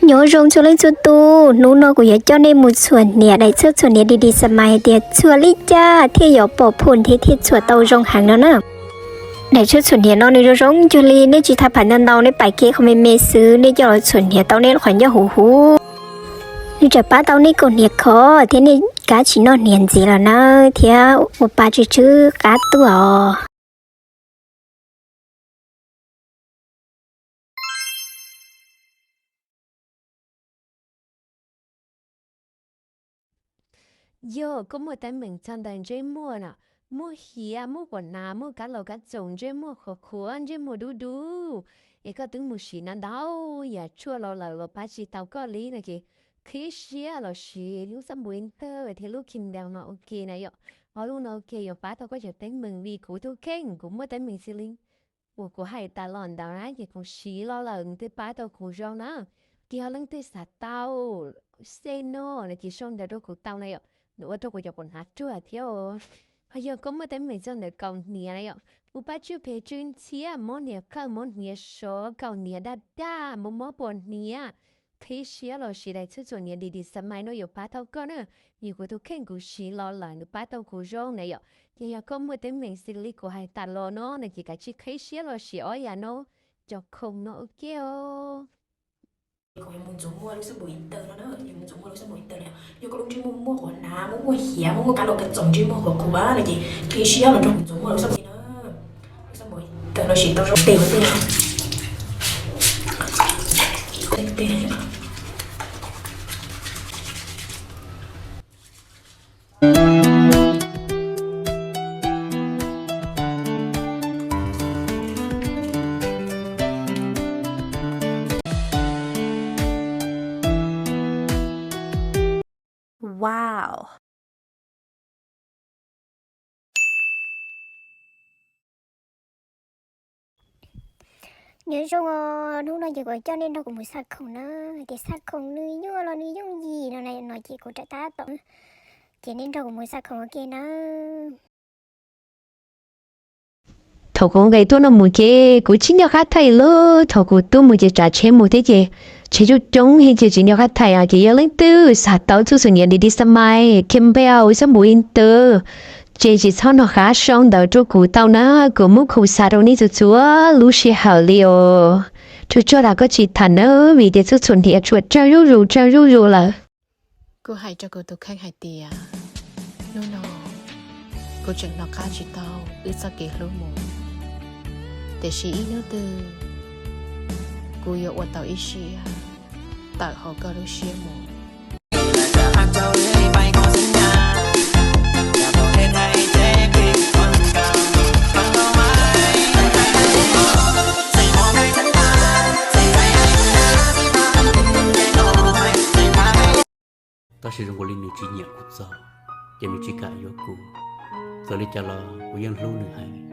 nhớ rong cho lên cho tu nụ nó của giờ cho nên một xuân nè đại xuất xuân nè đi đi sớm mai thì chùa lý cha thì giờ bỏ phun thì chùa tàu rong hàng đó nè đại xuất xuân nè nó nên rong cho li nên chỉ thà bản thân tàu nên bài kia không mê mê xứ nên cho xuân nè tàu nên khoản cho hú hú nên chả ba tàu nên còn nè khó thế nên cá chỉ nó nè gì là nó thì một ba chứ cá tua Yo, como tại mình chọn đàn dây mua nè, mua hìa, mua quần áo, mua cá lầu cá trồng, dây mua khổ khuôn, dây mua đu đu. Ý có tiếng mua xí nè đâu, ya chua lâu lâu lâu ba chỉ tao có lý nè kì. Khi xía là xí, lúc sắp buổi tơ, thì lúc kim đào nó ok nè yo. Ở lúc nó ok, yo ba tao có chở tiếng mình vì cụ thu kênh, cũng mua tiếng mình xí linh. Ủa của hai ta lòn đào ra, thì cũng xí lo lần tới ba tao cụ rong nè. Kì họ lưng tới sát tao, say no, là chỉ xong đào đô cụ tao này yo. Nữa tôi có chụp quần hát chưa thiếu bây giờ có mấy tấm mình cho để cầu nia này ạ u bắt chụp về chuyên chia món nia cả món nia số cầu nia đa đa món món bồn nia khi xía lo xí đại xuất nia đi đi sắm mai nó有八头哥呢如果都看故事lo lại nó八头故事này ạ giờ có mấy tấm mình xử lý của hai ta lo nó này chỉ cái chỉ khi xía lo xí ở nhà nó cho không nó ok ô có em muốn mua lúc sau buổi tờ nó nữa em muốn mua lúc sau buổi tờ này nhưng có lúc chỉ mua quần áo mua hìa mua cá lô cá trồng chỉ mua của bà này chị khi xíu là trong mua lúc sau buổi nữa lúc sau buổi tờ nó chỉ tao tiền tiền Wow. nhớ rong lúc nó giờ gọi cho nên nó cũng muốn sát không nó thì sát không nuôi nhớ là nuôi giống gì nó này nói chị của trái ta tổng cho nên nó cũng muốn sát không ok nó thầu cũng cái tôi nó muốn cái cũng chính nhau khác thầy lo thầu cũng tôi muốn cái trả钱một thế gì chỉ cho trống hay chỉ nhau khác thầy à cái lên tư sát tao chú sự nhận đi đi sắm mai kim bèo sắm bùi inter chỉ sau nó khá xong đầu cho cụ tao nó cụ muốn cụ sát đâu ní chúa lu xì hảo liều chú cho là có chỉ thằng nữa vì để chú chuẩn thì chuột trao ru là Cô hãy cho cô tôi khách hai tìa. No. Cô chẳng nó khá chỉ tao ư sao kể lúc một. Để xí ý nữa từ. Cô yêu ở tao ý xí à. Tạo họ có lúc xí một. ta sử dụng linh nữ chỉ nhẹ của giờ, chỉ nữ chỉ cả yêu cô, giờ lấy cho là của dân lâu nữa hay.